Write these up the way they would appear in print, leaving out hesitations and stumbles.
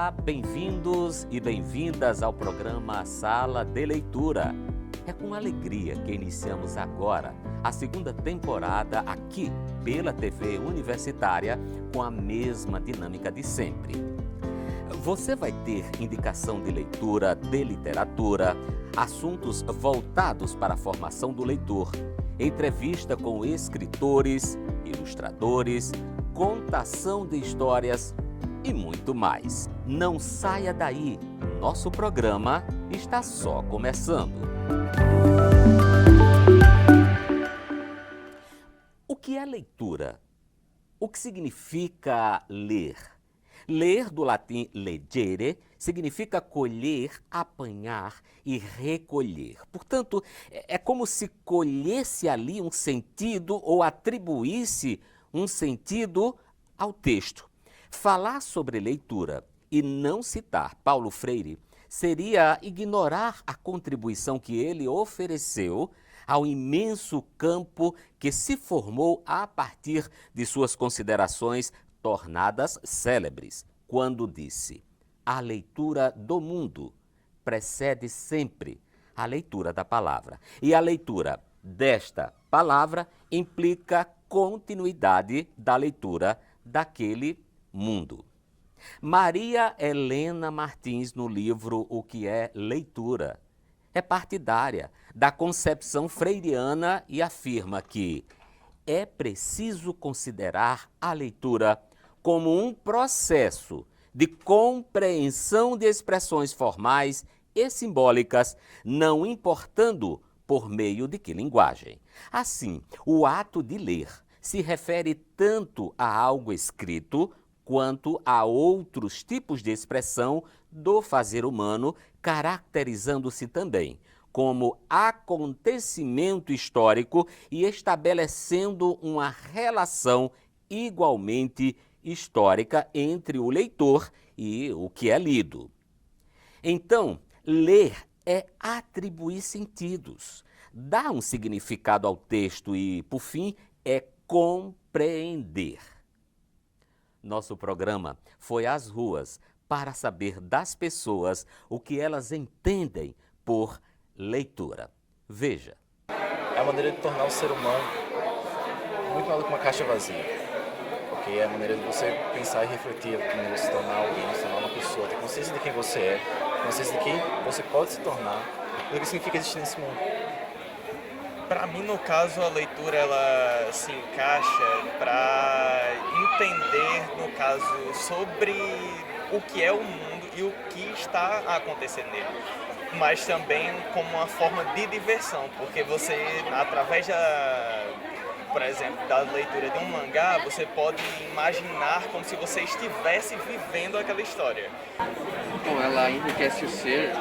Olá, bem-vindos e bem-vindas ao programa Sala de Leitura. É com alegria que iniciamos agora a segunda temporada aqui pela TV Universitária com a mesma dinâmica de sempre. Você vai ter indicação de leitura, de literatura, assuntos voltados para a formação do leitor, entrevista com escritores, ilustradores, contação de histórias e muito mais. Não saia daí, nosso programa está só começando. O que é leitura? O que significa ler? Ler, do latim legere, significa colher, apanhar e recolher. Portanto, é como se colhesse ali um sentido ou atribuísse um sentido ao texto. Falar sobre leitura e não citar Paulo Freire seria ignorar a contribuição que ele ofereceu ao imenso campo que se formou a partir de suas considerações tornadas célebres, quando disse: a leitura do mundo precede sempre a leitura da palavra. E a leitura desta palavra implica continuidade da leitura daquele mundo. Maria Helena Martins, no livro O que é Leitura, é partidária da concepção freiriana e afirma que é preciso considerar a leitura como um processo de compreensão de expressões formais e simbólicas, não importando por meio de que linguagem. Assim, o ato de ler se refere tanto a algo escrito quanto a outros tipos de expressão do fazer humano, caracterizando-se também como acontecimento histórico e estabelecendo uma relação igualmente histórica entre o leitor e o que é lido. Então, ler é atribuir sentidos, dar um significado ao texto e, por fim, é compreender. Nosso programa foi às ruas para saber das pessoas o que elas entendem por leitura. Veja. É a maneira de tornar o ser humano muito mais do que uma caixa vazia. Porque é a maneira de você pensar e refletir em se tornar alguém, se tornar uma pessoa, ter consciência de quem você é, consciência de quem você pode se tornar e o que significa existir nesse mundo. Para mim, no caso, a leitura ela se encaixa para entender, no caso, sobre o que é o mundo e o que está acontecendo nele. Mas também como uma forma de diversão, porque você, através por exemplo, da leitura de um mangá, você pode imaginar como se você estivesse vivendo aquela história. Então, ela enriquece o ser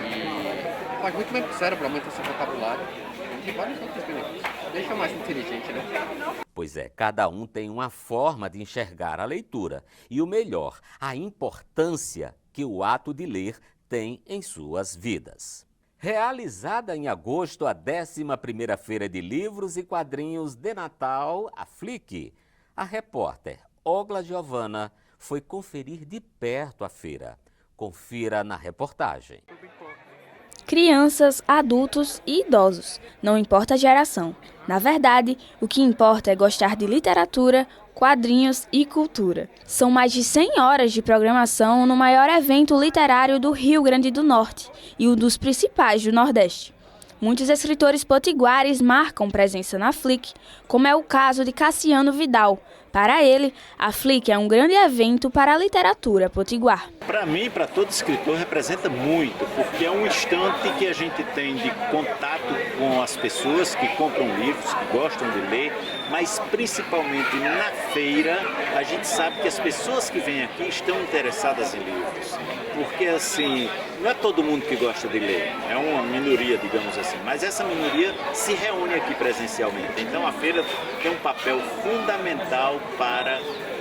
e faz muito bem pro cérebro, aumenta seu vocabulário. Tem vários outros benefícios. Deixa mais inteligente, né? Pois é, cada um tem uma forma de enxergar a leitura. E o melhor, a importância que o ato de ler tem em suas vidas. Realizada em agosto a 11ª Feira de Livros e Quadrinhos de Natal, a FLIC, a repórter Ogla Giovana foi conferir de perto a feira. Confira na reportagem. Crianças, adultos e idosos, não importa a geração. Na verdade, o que importa é gostar de literatura, quadrinhos e cultura. São mais de 100 horas de programação no maior evento literário do Rio Grande do Norte e um dos principais do Nordeste. Muitos escritores potiguares marcam presença na FLIC, como é o caso de Cassiano Vidal. Para ele, a FLIC é um grande evento para a literatura potiguar. Para mim, para todo escritor, representa muito, porque é um instante que a gente tem de contato com as pessoas que compram livros, que gostam de ler, mas principalmente na feira, a gente sabe que as pessoas que vêm aqui estão interessadas em livros. Porque, assim, não é todo mundo que gosta de ler, é uma minoria, digamos assim, mas essa minoria se reúne aqui presencialmente. Então, a feira tem um papel fundamental para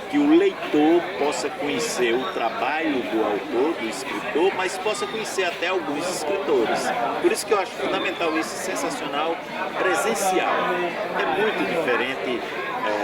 que o leitor possa conhecer o trabalho do autor, do escritor, mas possa conhecer até alguns escritores. Por isso que eu acho fundamental isso, sensacional, presencial. É muito diferente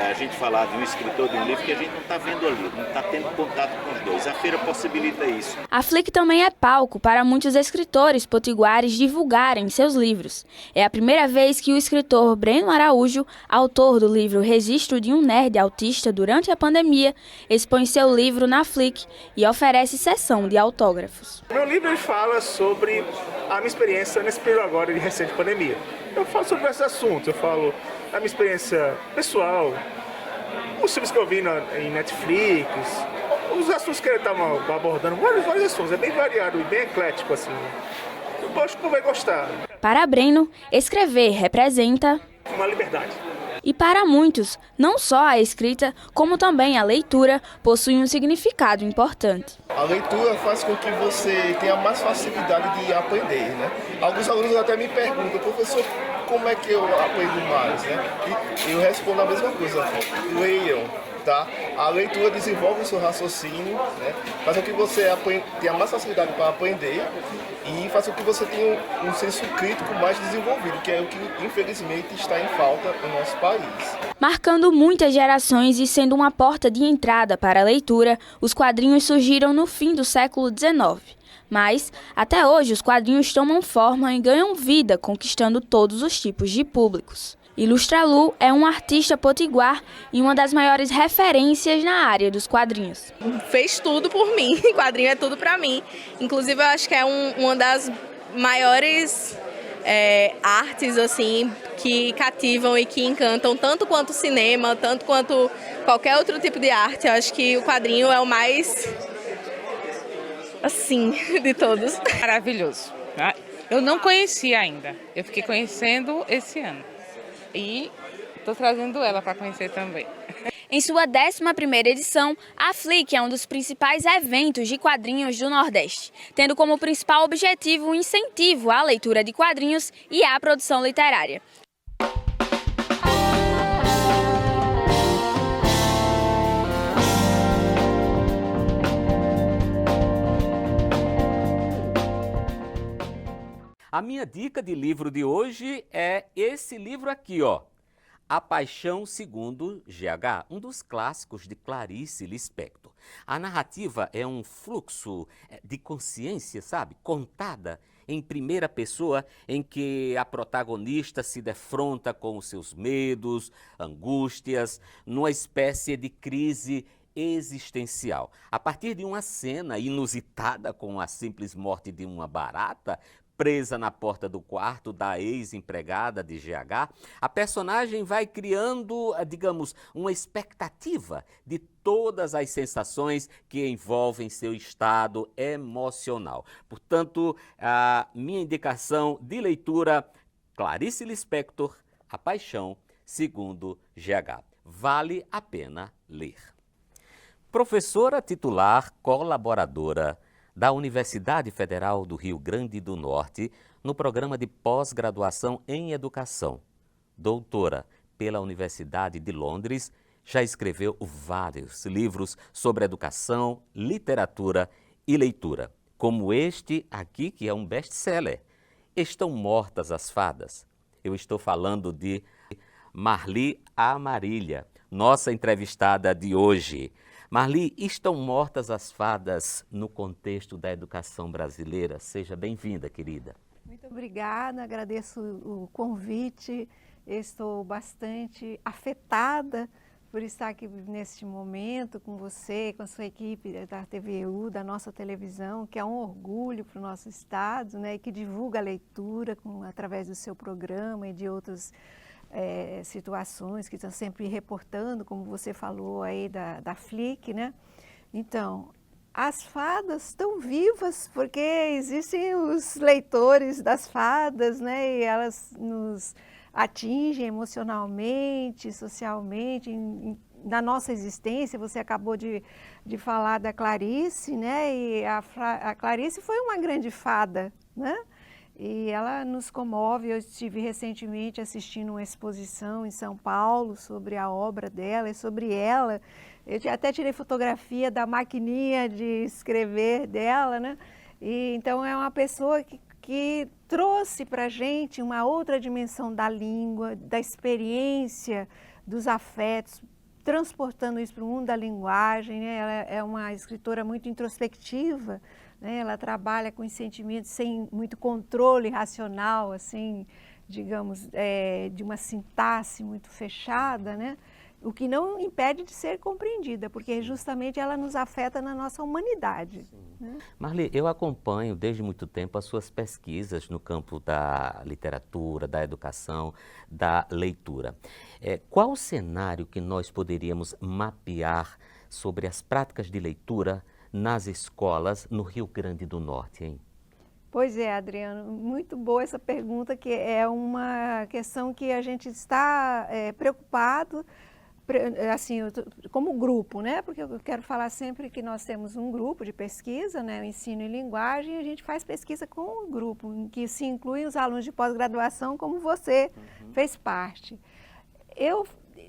a gente falar de um escritor de um livro que a gente não está vendo ali, não está tendo contato com os dois. A feira possibilita isso. A Flic também é palco para muitos escritores potiguares divulgarem seus livros. É a primeira vez que o escritor Breno Araújo, autor do livro Registro de um Nerd Autista durante a Pandemia, expõe seu livro na Flic e oferece sessão de autógrafos. Meu livro fala sobre a minha experiência nesse período agora de recente pandemia. Eu falo sobre esses assuntos, eu falo da minha experiência pessoal, os filmes que eu vi em Netflix, os assuntos que ele estava abordando, vários assuntos, é bem variado e bem eclético assim. Eu acho que você vai gostar. Para Breno, escrever representa uma liberdade. E para muitos, não só a escrita, como também a leitura, possui um significado importante. A leitura faz com que você tenha mais facilidade de aprender, né? Alguns alunos até me perguntam, professor, como é que eu aprendo mais, né? E eu respondo a mesma coisa, leiam, tá? A leitura desenvolve o seu raciocínio, né? Faz com que você tenha mais facilidade para aprender e faz com que você tenha um senso crítico mais desenvolvido, que é o que infelizmente está em falta no nosso país. Marcando muitas gerações e sendo uma porta de entrada para a leitura, os quadrinhos surgiram no fim do século XIX. Mas, até hoje, os quadrinhos tomam forma e ganham vida, conquistando todos os tipos de públicos. Ilustralu é um artista potiguar e uma das maiores referências na área dos quadrinhos. Fez tudo por mim, quadrinho é tudo pra mim. Inclusive, eu acho que é uma das maiores artes assim que cativam e que encantam, tanto quanto o cinema, tanto quanto qualquer outro tipo de arte. Eu acho que o quadrinho é o mais, assim, de todos. Maravilhoso. Eu não conhecia ainda, eu fiquei conhecendo esse ano. E estou trazendo ela para conhecer também. Em sua 11ª edição, a Flic é um dos principais eventos de quadrinhos do Nordeste, tendo como principal objetivo o incentivo à leitura de quadrinhos e à produção literária. A minha dica de livro de hoje é esse livro aqui, ó. A Paixão segundo GH, um dos clássicos de Clarice Lispector. A narrativa é um fluxo de consciência, sabe? Contada em primeira pessoa, em que a protagonista se defronta com os seus medos, angústias, numa espécie de crise existencial. A partir de uma cena inusitada com a simples morte de uma barata, presa na porta do quarto da ex-empregada de GH, a personagem vai criando, digamos, uma expectativa de todas as sensações que envolvem seu estado emocional. Portanto, a minha indicação de leitura, Clarice Lispector, A Paixão segundo GH. Vale a pena ler. Professora titular colaboradora da Universidade Federal do Rio Grande do Norte, no programa de pós-graduação em educação. Doutora pela Universidade de Londres, já escreveu vários livros sobre educação, literatura e leitura, como este aqui, que é um best-seller, Estão Mortas as Fadas. Eu estou falando de Marli Amarília, nossa entrevistada de hoje. Marli, estão mortas as fadas no contexto da educação brasileira? Seja bem-vinda, querida. Muito obrigada, agradeço o convite. Estou bastante afetada por estar aqui neste momento com você, com a sua equipe da TVU, da nossa televisão, que é um orgulho para o nosso estado, né, e que divulga a leitura através do seu programa e de outros situações que estão sempre reportando, como você falou aí da Flic, né? Então, as fadas estão vivas porque existem os leitores das fadas, né? E elas nos atingem emocionalmente, socialmente, na nossa existência. Você acabou de falar da Clarice, né? E a Clarice foi uma grande fada, né? E ela nos comove. Eu estive recentemente assistindo uma exposição em São Paulo sobre a obra dela e sobre ela. Eu até tirei fotografia da maquininha de escrever dela, né? E, então é uma pessoa que trouxe para a gente uma outra dimensão da língua, da experiência, dos afetos, transportando isso para o mundo da linguagem, né? Ela é uma escritora muito introspectiva, né? Ela trabalha com os sentimentos sem muito controle racional, assim, digamos, de uma sintaxe muito fechada, né? O que não impede de ser compreendida, porque justamente ela nos afeta na nossa humanidade. Né? Marli, eu acompanho desde muito tempo as suas pesquisas no campo da literatura, da educação, da leitura. Qual o cenário que nós poderíamos mapear sobre as práticas de leitura nas escolas no Rio Grande do Norte, hein? Pois é, Adriano, muito boa essa pergunta, que é uma questão que a gente está preocupado, assim, como grupo, né? Porque eu quero falar sempre que nós temos um grupo de pesquisa, né? O Ensino e Linguagem, e a gente faz pesquisa com um grupo, em que se incluem os alunos de pós-graduação, como você fez parte. Eu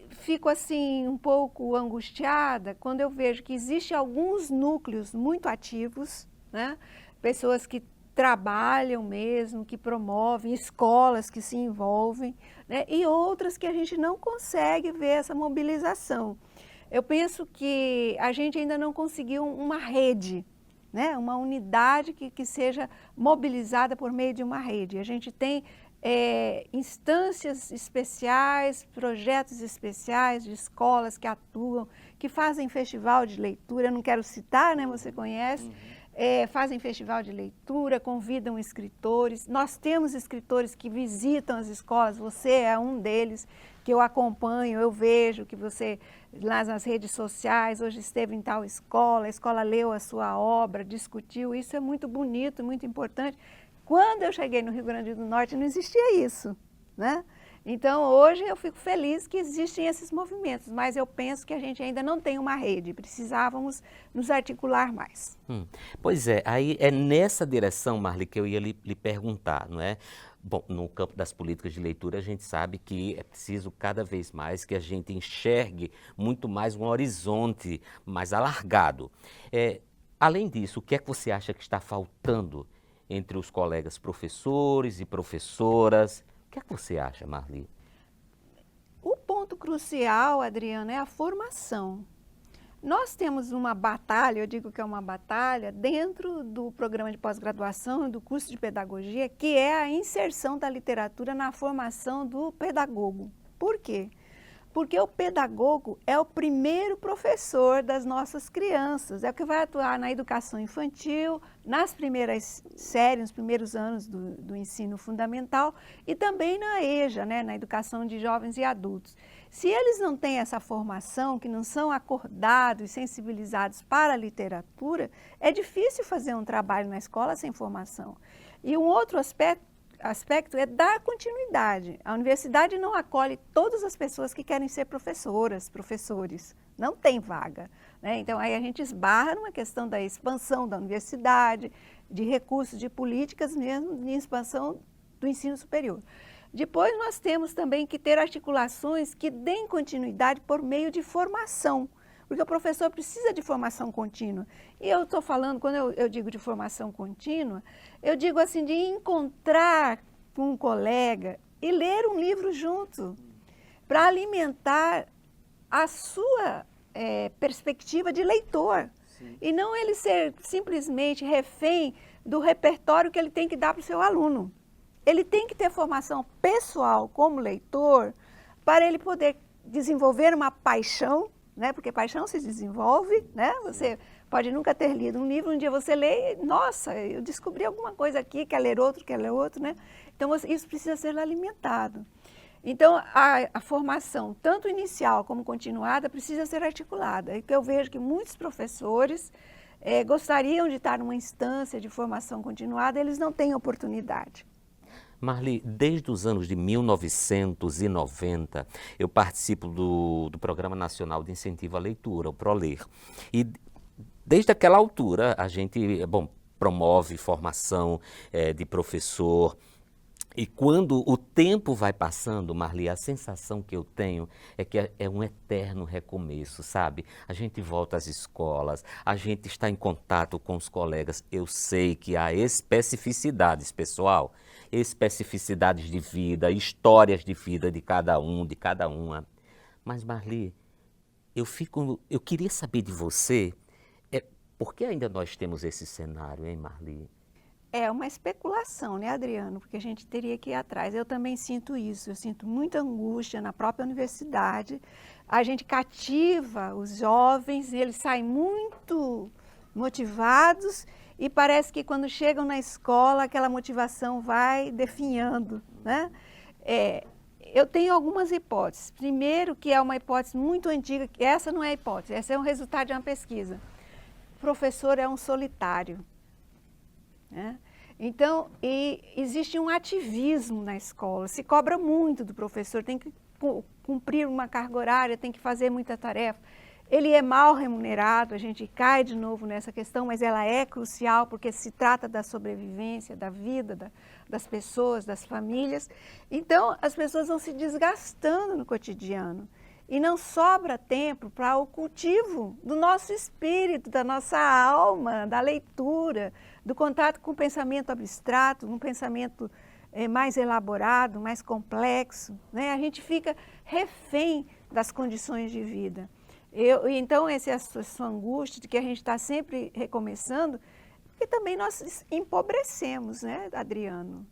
fico, assim, um pouco angustiada quando eu vejo que existem alguns núcleos muito ativos, né? Pessoas que trabalham mesmo, que promovem, escolas que se envolvem, né? E outras que a gente não consegue ver essa mobilização. Eu penso que a gente ainda não conseguiu uma rede, né? Uma unidade que seja mobilizada por meio de uma rede. A gente tem instâncias especiais, projetos especiais de escolas que atuam, que fazem festival de leitura, eu não quero citar, né? Você conhece. Fazem festival de leitura, convidam escritores. Nós temos escritores que visitam as escolas, você é um deles, que eu acompanho, eu vejo que você, lá nas redes sociais, hoje esteve em tal escola, a escola leu a sua obra, discutiu, isso é muito bonito, muito importante. Quando eu cheguei no Rio Grande do Norte não existia isso, né? Então, hoje eu fico feliz que existem esses movimentos, mas eu penso que a gente ainda não tem uma rede, precisávamos nos articular mais. Pois é, aí é nessa direção, Marli, que eu ia lhe perguntar, não é? Bom, no campo das políticas de leitura, a gente sabe que é preciso cada vez mais que a gente enxergue muito mais um horizonte mais alargado. Além disso, o que é que você acha que está faltando entre os colegas professores e professoras? O que é que você acha, Marli? O ponto crucial, Adriana, é a formação. Nós temos uma batalha, eu digo que é uma batalha, dentro do programa de pós-graduação e do curso de pedagogia, que é a inserção da literatura na formação do pedagogo. Por quê? Porque o pedagogo é o primeiro professor das nossas crianças, é o que vai atuar na educação infantil, nas primeiras séries, nos primeiros anos do ensino fundamental e também na EJA, né, na educação de jovens e adultos. Se eles não têm essa formação, que não são acordados e sensibilizados para a literatura, é difícil fazer um trabalho na escola sem formação. E um outro aspecto é dar continuidade. A universidade não acolhe todas as pessoas que querem ser professoras, professores. Não tem vaga, né? Então, aí a gente esbarra numa questão da expansão da universidade, de recursos, de políticas mesmo, de expansão do ensino superior. Depois, nós temos também que ter articulações que deem continuidade por meio de formação, porque o professor precisa de formação contínua. E eu estou falando, quando eu digo de formação contínua, eu digo assim, de encontrar com um colega e ler um livro junto, para alimentar a sua perspectiva de leitor. Sim. E não ele ser simplesmente refém do repertório que ele tem que dar para o seu aluno. Ele tem que ter formação pessoal como leitor para ele poder desenvolver uma paixão, né? Porque paixão se desenvolve, né? Você pode nunca ter lido um livro, um dia você lê e, nossa, eu descobri alguma coisa aqui, quer ler outro, né? Então, isso precisa ser alimentado. Então, a formação, tanto inicial como continuada, precisa ser articulada. E que eu vejo que muitos professores gostariam de estar numa instância de formação continuada, eles não têm oportunidade. Marli, desde os anos de 1990, eu participo do Programa Nacional de Incentivo à Leitura, o ProLer. E desde aquela altura, a gente, promove formação de professor. E quando o tempo vai passando, Marli, a sensação que eu tenho é que é um eterno recomeço, sabe? A gente volta às escolas, a gente está em contato com os colegas. Eu sei que há especificidades, pessoal, especificidades de vida, histórias de vida de cada um, de cada uma. Mas, Marli, eu queria saber de você, por que ainda nós temos esse cenário, hein, Marli? É uma especulação, né, Adriano? Porque a gente teria que ir atrás. Eu também sinto isso, eu sinto muita angústia na própria universidade. A gente cativa os jovens, eles saem muito motivados e parece que quando chegam na escola aquela motivação vai definhando, né? Eu tenho algumas hipóteses. Primeiro, que é uma hipótese muito antiga, que essa não é hipótese, essa é um resultado de uma pesquisa. O professor é um solitário. Né? Então, existe um ativismo na escola, se cobra muito do professor, tem que cumprir uma carga horária, tem que fazer muita tarefa. Ele é mal remunerado, a gente cai de novo nessa questão, mas ela é crucial porque se trata da sobrevivência, da vida das pessoas, das famílias. Então, as pessoas vão se desgastando no cotidiano. E não sobra tempo para o cultivo do nosso espírito, da nossa alma, da leitura, do contato com o pensamento abstrato, um pensamento mais elaborado, mais complexo. Né? A gente fica refém das condições de vida. Então, essa é a sua angústia de que a gente está sempre recomeçando, porque também nós empobrecemos, né, Adriano?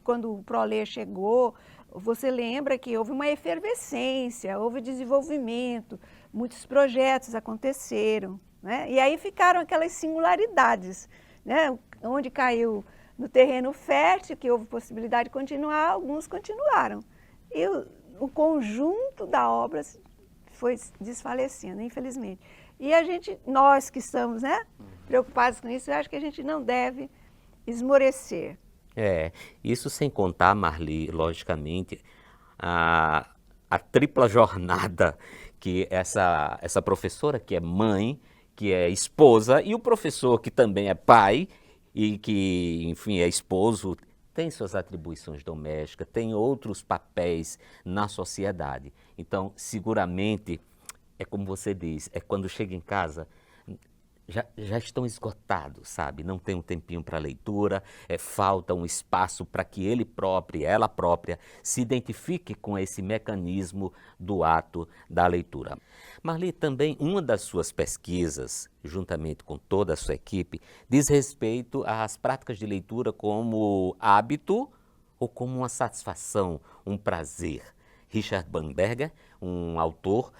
Quando o ProLer chegou, você lembra que houve uma efervescência, houve desenvolvimento, muitos projetos aconteceram, né? E aí ficaram aquelas singularidades, né? Onde caiu no terreno fértil, que houve possibilidade de continuar, alguns continuaram. E o conjunto da obra foi desfalecendo, infelizmente. E nós que estamos, né, preocupados com isso, eu acho que a gente não deve esmorecer. Isso sem contar, Marli, logicamente, a tripla jornada que essa professora que é mãe, que é esposa, e o professor que também é pai e que, enfim, é esposo, tem suas atribuições domésticas, tem outros papéis na sociedade. Então, seguramente, é como você diz, quando chega em casa, já estão esgotados, sabe? Não tem um tempinho para leitura, falta um espaço para que ela própria, se identifique com esse mecanismo do ato da leitura. Marli, também uma das suas pesquisas, juntamente com toda a sua equipe, diz respeito às práticas de leitura como hábito ou como uma satisfação, um prazer. Richard Bamberger, um autor,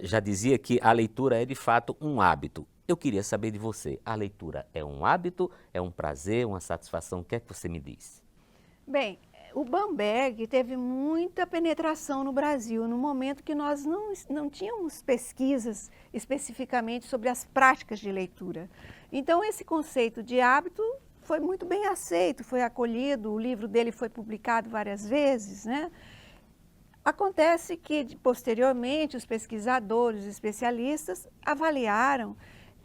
já dizia que a leitura é de fato um hábito. Eu queria saber de você, a leitura é um hábito, é um prazer, uma satisfação? O que é que você me diz? Bem, o Bamberger teve muita penetração no Brasil, no momento que nós não tínhamos pesquisas especificamente sobre as práticas de leitura. Então, esse conceito de hábito foi muito bem aceito, foi acolhido, o livro dele foi publicado várias vezes, né? Acontece que, posteriormente, os pesquisadores, os especialistas avaliaram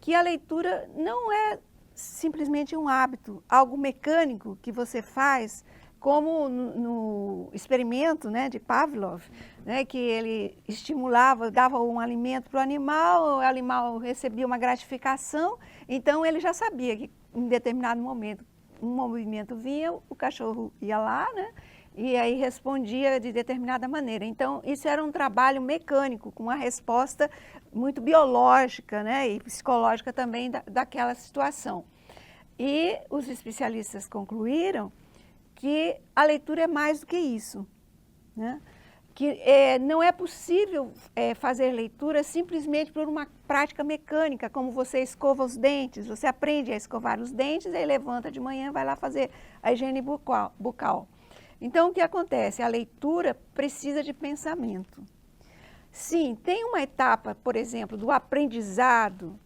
que a leitura não é simplesmente um hábito, algo mecânico que você faz, como no experimento, né, de Pavlov, né, que ele estimulava, dava um alimento para o animal recebia uma gratificação, então ele já sabia que em determinado momento um movimento vinha, o cachorro ia lá, né, e aí respondia de determinada maneira. Então, isso era um trabalho mecânico, com uma resposta muito biológica, né, e psicológica também daquela situação. E os especialistas concluíram que a leitura é mais do que isso, né? Que não é possível fazer leitura simplesmente por uma prática mecânica, como você escova os dentes, você aprende a escovar os dentes, aí levanta de manhã e vai lá fazer a higiene bucal. Então, o que acontece? A leitura precisa de pensamento. Sim, tem uma etapa, por exemplo, do aprendizado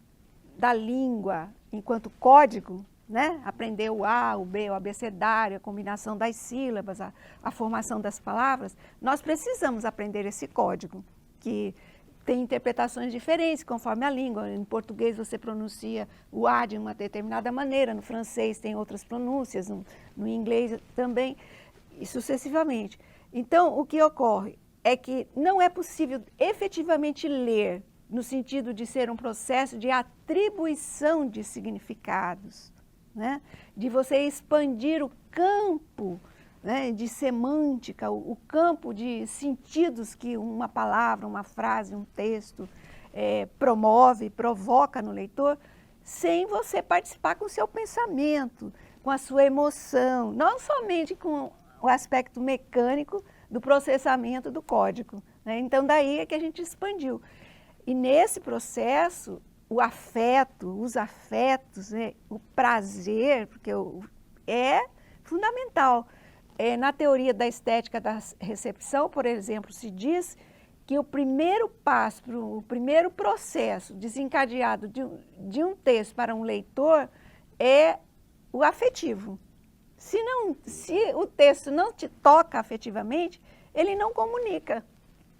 da língua enquanto código, né? Aprender o A, o B, o abecedário, a combinação das sílabas, a formação das palavras. Nós precisamos aprender esse código, que tem interpretações diferentes conforme a língua. Em português você pronuncia o A de uma determinada maneira, no francês tem outras pronúncias, no inglês também, e sucessivamente. Então, o que ocorre é que não é possível efetivamente ler no sentido de ser um processo de atribuição de significados, né? De você expandir o campo né, de semântica, o campo de sentidos que uma palavra, uma frase, um texto promove, provoca no leitor, sem você participar com o seu pensamento, com a sua emoção, não somente com o aspecto mecânico do processamento do código, né? Então, daí é que a gente expandiu. E nesse processo, o afeto, os afetos, né, o prazer, porque é fundamental. Na teoria da estética da recepção, por exemplo, se diz que o primeiro passo, o primeiro processo desencadeado de um texto para um leitor é o afetivo. Se o texto não te toca afetivamente, ele não comunica.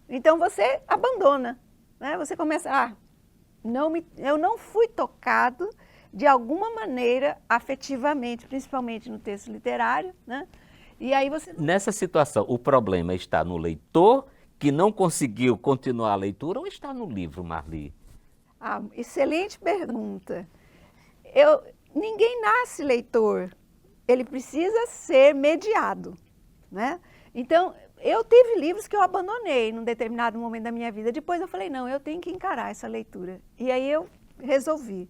Então você abandona, né? Você começa, eu não fui tocado de alguma maneira afetivamente, principalmente no texto literário, né? E aí você... Nessa situação, o problema está no leitor que não conseguiu continuar a leitura ou está no livro, Marli? Excelente pergunta. Ninguém nasce leitor, ele precisa ser mediado, né? Então, eu tive livros que eu abandonei num determinado momento da minha vida. Depois eu falei, não, eu tenho que encarar essa leitura. E aí eu resolvi.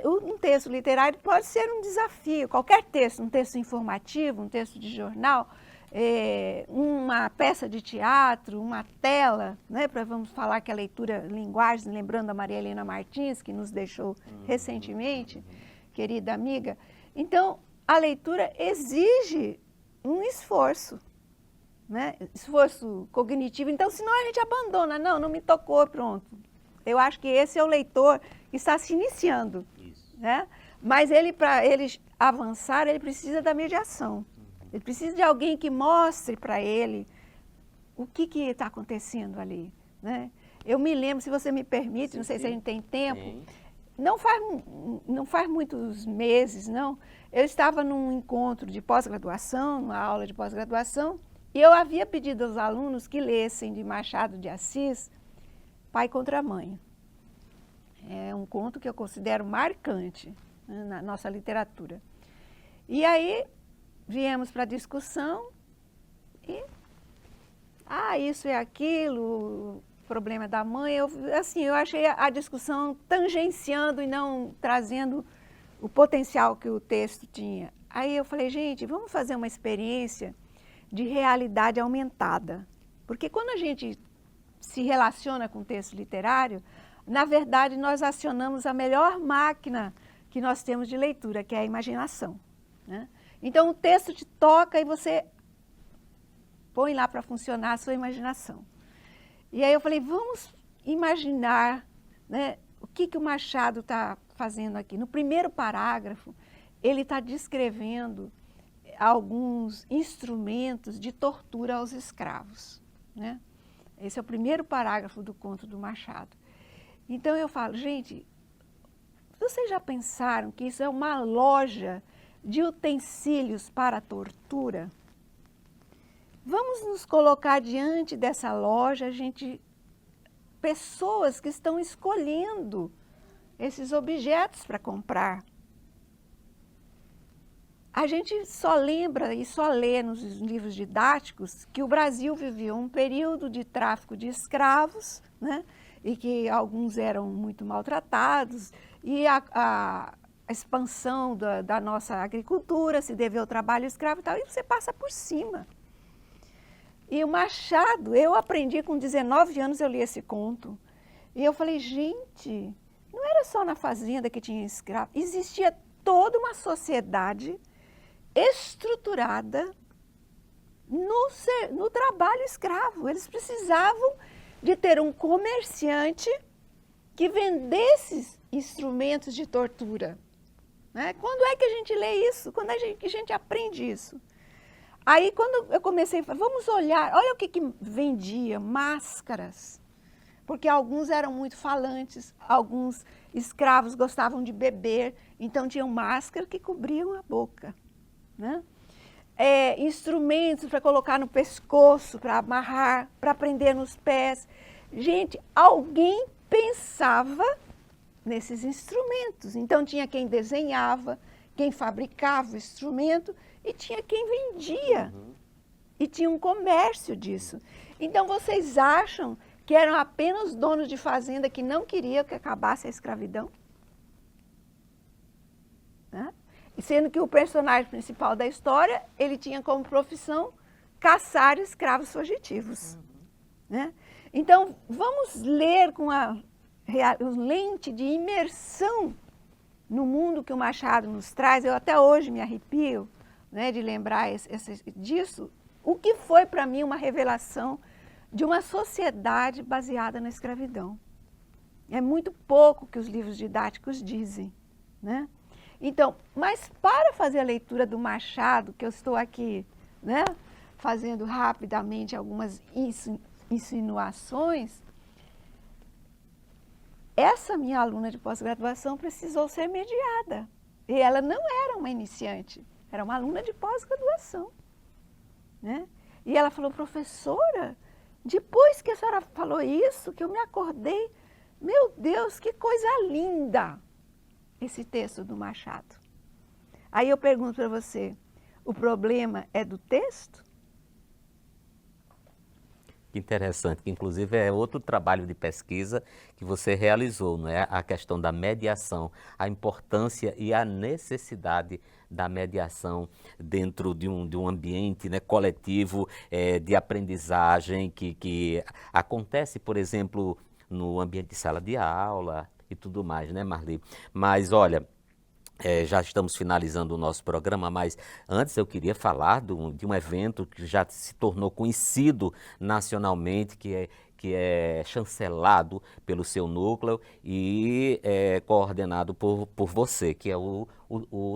Um texto literário pode ser um desafio, qualquer texto, um texto informativo, um texto de jornal, uma peça de teatro, uma tela, né? Vamos falar que a leitura linguagem, lembrando a Maria Helena Martins, que nos deixou recentemente, querida amiga. Então, a leitura exige um esforço, né? Esforço cognitivo. Então, senão a gente abandona. Não me tocou, pronto. Eu acho que esse é o leitor que está se iniciando, né? Mas para ele avançar, ele precisa da mediação. Ele precisa de alguém que mostre para ele o que está acontecendo ali, né? Eu me lembro, se você me permite, não sei se a gente tem tempo, não faz muitos meses, não. Eu estava num encontro de pós-graduação, numa aula de pós-graduação, e eu havia pedido aos alunos que lessem de Machado de Assis, Pai contra Mãe. É um conto que eu considero marcante, né, na nossa literatura. E aí viemos para a discussão e isso é aquilo, o problema da mãe. Eu achei a discussão tangenciando e não trazendo o potencial que o texto tinha. Aí eu falei, gente, vamos fazer uma experiência de realidade aumentada. Porque quando a gente se relaciona com o texto literário, na verdade, nós acionamos a melhor máquina que nós temos de leitura, que é a imaginação, né? Então, o texto te toca e você põe lá para funcionar a sua imaginação. E aí eu falei, vamos imaginar, né, o que o Machado está fazendo aqui. No primeiro parágrafo, ele está descrevendo alguns instrumentos de tortura aos escravos, né? Esse é o primeiro parágrafo do conto do Machado. Então eu falo, gente, vocês já pensaram que isso é uma loja de utensílios para a tortura? Vamos nos colocar diante dessa loja, pessoas que estão escolhendo esses objetos para comprar. A gente só lembra e só lê nos livros didáticos que o Brasil viveu um período de tráfico de escravos, né? E que alguns eram muito maltratados, e a expansão da nossa agricultura se deveu ao trabalho escravo e tal, e você passa por cima. E o Machado, eu aprendi com 19 anos, eu li esse conto, e eu falei, gente, não era só na fazenda que tinha escravo, existia toda uma sociedade estruturada no trabalho escravo. Eles precisavam de ter um comerciante que vendesse instrumentos de tortura, né? Quando é que a gente lê isso? Quando é que a gente aprende isso? Aí, quando eu comecei a falar, vamos olhar, olha o que vendia, máscaras, porque alguns eram muito falantes, alguns escravos gostavam de beber, então tinham máscaras que cobriam a boca, né? Instrumentos para colocar no pescoço, para amarrar, para prender nos pés. Gente, alguém pensava nesses instrumentos. Então tinha quem desenhava, quem fabricava o instrumento e tinha quem vendia. e tinha um comércio disso. Então, vocês acham que eram apenas donos de fazenda que não queriam que acabasse a escravidão? Né? E sendo que o personagem principal da história, ele tinha como profissão caçar escravos fugitivos. Né? Então, vamos ler com a lente de imersão no mundo que o Machado nos traz. Eu até hoje me arrepio, né, de lembrar disso. O que foi para mim uma revelação de uma sociedade baseada na escravidão. É muito pouco que os livros didáticos dizem, né? Então, mas para fazer a leitura do Machado, que eu estou aqui, né, fazendo rapidamente algumas insinuações, essa minha aluna de pós-graduação precisou ser mediada. E ela não era uma iniciante, era uma aluna de pós-graduação. Né? E ela falou, professora, depois que a senhora falou isso, que eu me acordei, meu Deus, que coisa linda esse texto do Machado. Aí eu pergunto para você, o problema é do texto? Que interessante, que inclusive é outro trabalho de pesquisa que você realizou, não é? A questão da mediação, a importância e a necessidade da mediação dentro de um ambiente, né, coletivo de aprendizagem que acontece, por exemplo, no ambiente de sala de aula e tudo mais, né, Marli? Mas olha, já estamos finalizando o nosso programa, mas antes eu queria falar de um evento que já se tornou conhecido nacionalmente, que é chancelado pelo seu núcleo e coordenado por você, que é o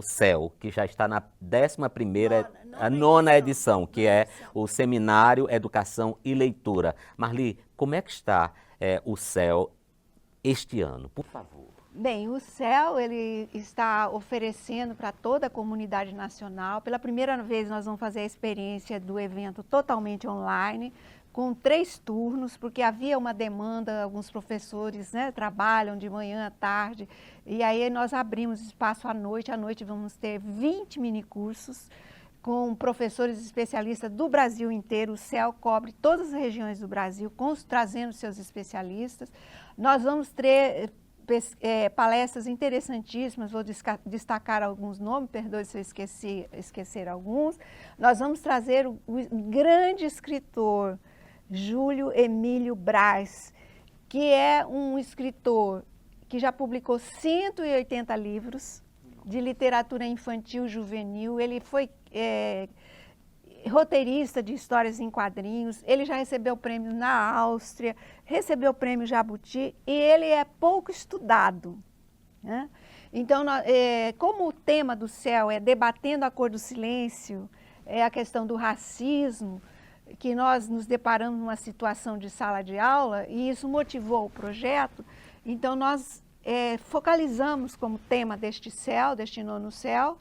CEL, que já está na 9ª edição, que é o Seminário Educação e Leitura. Marli, como é que está o CEL este ano, por favor? Bem, o CEL ele está oferecendo para toda a comunidade nacional. Pela primeira vez nós vamos fazer a experiência do evento totalmente online, com 3 turnos, porque havia uma demanda, alguns professores, né, trabalham de manhã à tarde, e aí nós abrimos espaço à noite vamos ter 20 minicursos com professores especialistas do Brasil inteiro. O CEL cobre todas as regiões do Brasil, trazendo seus especialistas. Nós vamos ter palestras interessantíssimas, vou destacar alguns nomes, perdoe se eu esquecer alguns. Nós vamos trazer o grande escritor Júlio Emílio Braz, que é um escritor que já publicou 180 livros de literatura infantil juvenil. Ele foi roteirista de histórias em quadrinhos, ele já recebeu prêmio na Áustria, recebeu o prêmio Jabuti e ele é pouco estudado. Né? Então, como o tema do CEL é debatendo a cor do silêncio, é a questão do racismo, que nós nos deparamos numa situação de sala de aula e isso motivou o projeto, então nós focalizamos como tema deste CEL, deste 9º CEL,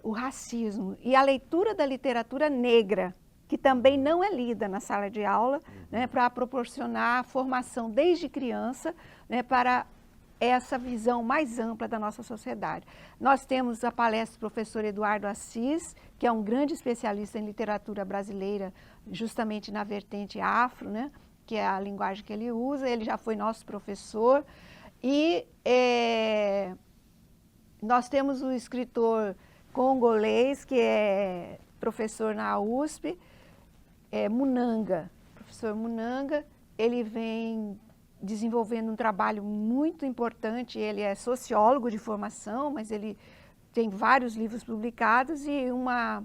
o racismo e a leitura da literatura negra, que também não é lida na sala de aula, né, para proporcionar formação desde criança, né, para essa visão mais ampla da nossa sociedade. Nós temos a palestra do professor Eduardo Assis, que é um grande especialista em literatura brasileira, justamente na vertente afro, né, que é a linguagem que ele usa. Ele já foi nosso professor. E nós temos o escritor congolês, que é professor na USP, Munanga. Professor Munanga, ele vem desenvolvendo um trabalho muito importante. Ele é sociólogo de formação, mas ele tem vários livros publicados e uma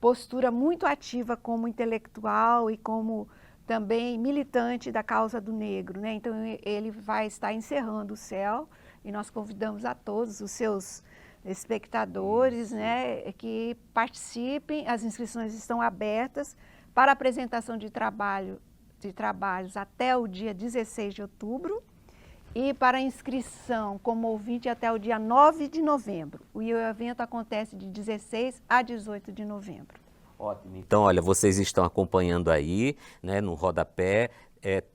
postura muito ativa como intelectual e como também militante da causa do negro, né? Então ele vai estar encerrando o CEL e nós convidamos a todos os seus espectadores, né, que participem. As inscrições estão abertas para apresentação de trabalhos até o dia 16 de outubro e para inscrição como ouvinte até o dia 9 de novembro. O evento acontece de 16 a 18 de novembro. Ótimo. Então, olha, vocês estão acompanhando aí, né, no rodapé,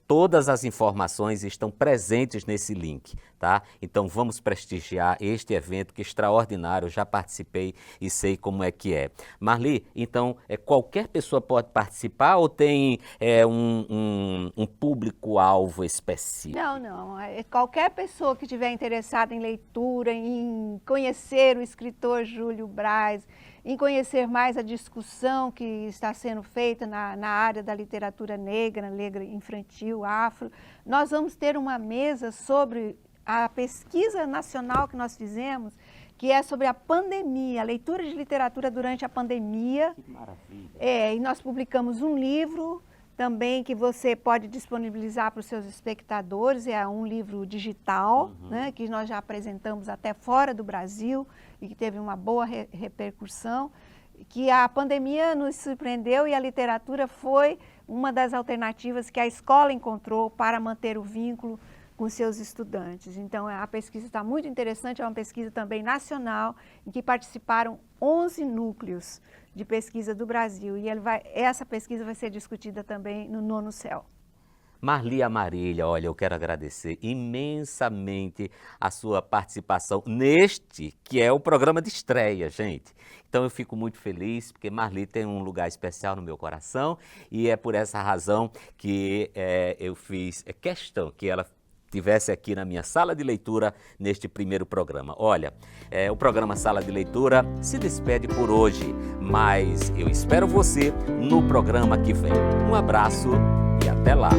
Todas as informações estão presentes nesse link, tá? Então vamos prestigiar este evento que é extraordinário, eu já participei e sei como é que é. Marli, então qualquer pessoa pode participar ou tem um público-alvo específico? Não. Qualquer pessoa que estiver interessada em leitura, em conhecer o escritor Júlio Braz, em conhecer mais a discussão que está sendo feita na área da literatura negra infantil, afro. Nós vamos ter uma mesa sobre a pesquisa nacional que nós fizemos, que é sobre a pandemia, a leitura de literatura durante a pandemia. Que maravilha! E nós publicamos um livro também que você pode disponibilizar para os seus espectadores, é um livro digital, né, que nós já apresentamos até fora do Brasil e que teve uma boa repercussão, que a pandemia nos surpreendeu e a literatura foi uma das alternativas que a escola encontrou para manter o vínculo com seus estudantes. Então, a pesquisa está muito interessante, é uma pesquisa também nacional, em que participaram 11 núcleos de pesquisa do Brasil. E essa pesquisa vai ser discutida também no Nono Céu. Marli Amarília, olha, eu quero agradecer imensamente a sua participação neste, que é o programa de estreia, gente. Então eu fico muito feliz, porque Marli tem um lugar especial no meu coração e é por essa razão que eu fiz questão que ela estivesse aqui na minha sala de leitura neste primeiro programa. Olha, o programa Sala de Leitura se despede por hoje, mas eu espero você no programa que vem. Um abraço e até lá!